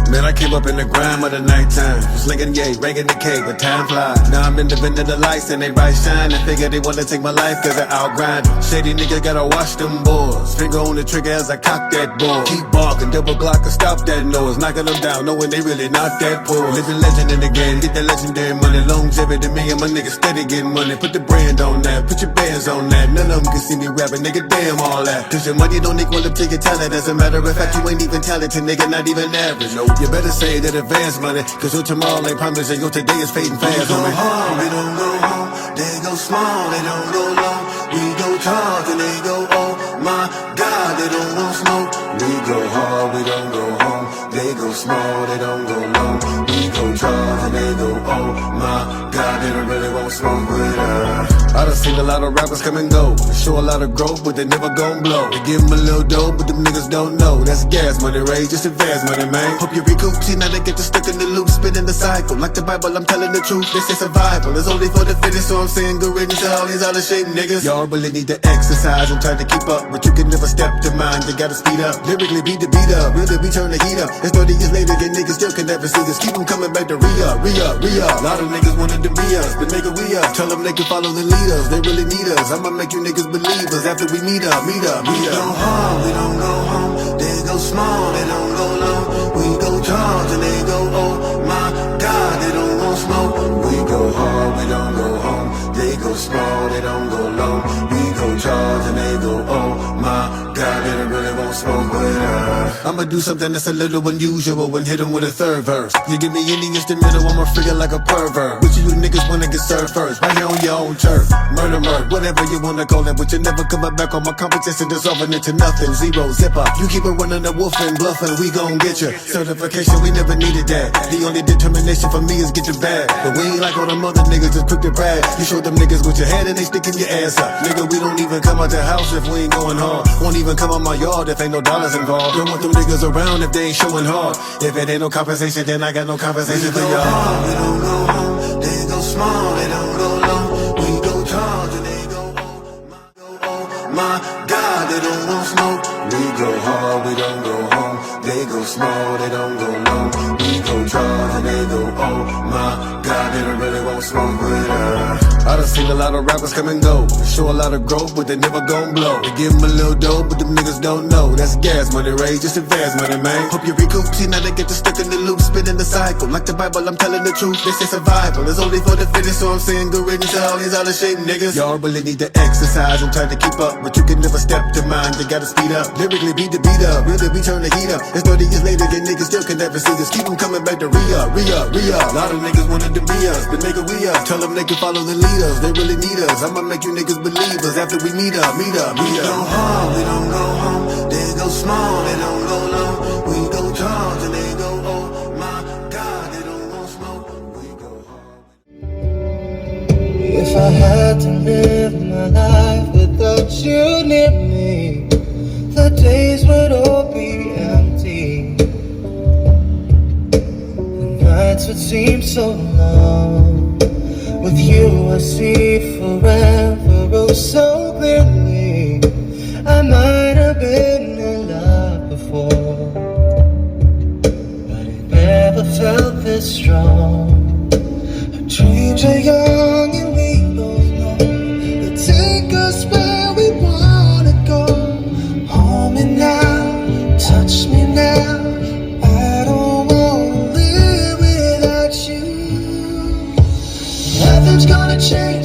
Man, I came up in the grime of the nighttime. Was linking yay, ranking the cake, but time flies. Now I'm independent of the lights and they bright shine. I figure they wanna take my life cause I outgrind. Shady nigga gotta watch them boys. Finger on the trigger as I cock that ball. Keep barking, double block and stop that noise. Knocking them down, knowing they really not that poor. Living legend in the game, get that legendary money. Longevity, me and my niggas steady getting money. Put the brand on that, put your bands on that. None of them can see me rapping, nigga, damn all that. Cause your money don't equal up to your talent. As a matter of fact, you ain't even talented, nigga, not even average. No, you better say that advance money, cause your tomorrow ain't promising, your today is fading fast. We go hard, we don't go home. They go small, they don't go low. We go charge and they go, oh my God, they don't want smoke. We go hard, we don't go home. They go small, they don't go low. We go charge and they go, oh my God, they don't really want smoke with us. I done seen a lot of rappers come and go. They show a lot of growth, but they never gon' blow. They give them a little dough, but them niggas don't know. That's gas money, Ray, just advance money, man. Hope you recoup, see now they get you stuck in the loop, spinning the cycle. Like the Bible, I'm telling the truth, this is survival. It's only for the fittest, so I'm saying good riddance to all these out of shape niggas. Y'all really need to exercise and try to keep up, but you can never step to mine, you gotta speed up. Lyrically beat the beat up, really we turn the heat up. It's 30 years later, your niggas still can never see us. Keep them coming back to re-up, re-up, re-up. A lot of niggas wanted to be us, but nigga we up. Tell them they can follow the leaders, they really need us. I'ma make you niggas believers after we meet up, meet up, meet up. We go hard, we don't go home. They go small, they don't go low. We go charge and they go, oh my God, they don't want smoke. We go hard, we don't go home. They go small, they don't go low. We go charge and they go, oh my God, they don't really want smoke with us. I'ma do something that's a little unusual and hit them with a third verse. You give me any instrumental, I'ma freak it like a pervert. Which of you niggas wanna get served first? Right here on your own turf. Murder, whatever you wanna call it. But you never coming back on my competition, dissolving into nothing. Zero, zip up. You keep it running the wolf and bluffing, we gon' get you. Certification, we never needed that. The only determination for me is get your bag. But we ain't like all them other niggas just quick to brag. You show them niggas with your head and they sticking your ass up. Nigga, we don't even come out the house if we ain't going hard. Won't even come out my yard if ain't no dollars involved. Don't want them niggas around if they ain't showing hard. If it ain't no compensation, then I got no compensation for y'all. We don't go home, they go small, they don't go low. We go charge and they go, oh my God, they don't want smoke. We go hard, we don't go home. They go small, they don't go low. We go charge and they go, oh my God, they don't really want smoke with us. I done seen a lot of rappers come and go. They show a lot of growth, but they never gon' blow. They give them a little dough, but them niggas don't know. That's gas money, Ray, just advance money, man. Hope you recoup, see now they get you stuck in the loop, spinning the cycle. Like the Bible, I'm telling the truth, this is survival. It's only for the fittest, so I'm saying good riddance to all these out of shape niggas. Y'all really need to exercise and try to keep up, but you can never step to mine, you gotta speed up. Lyrically beat the beat up, really we turn the heat up. It's 30 years later, your niggas still can never see us. Keep them coming back to re-up, re-up, re-up. A lot of niggas wanted to be us, but nigga we up. Tell them they can follow the leaders, they really need us. I'ma make you niggas believers after we meet up, meet up, meet up. We go hard, we don't go home. They go small, they don't go low. We go charge and they go, oh my God, they don't want smoke. We go hard. If I had to live my life without you near me, the days would all be empty. The nights would seem so long. With you I see forever oh so clearly. I might have been in love before, but I never felt this strong. Our dreams are young and we both know they'll take us where we wanna go. Hold me now, touch me now. I don't wanna live without you. Nothing's gonna change.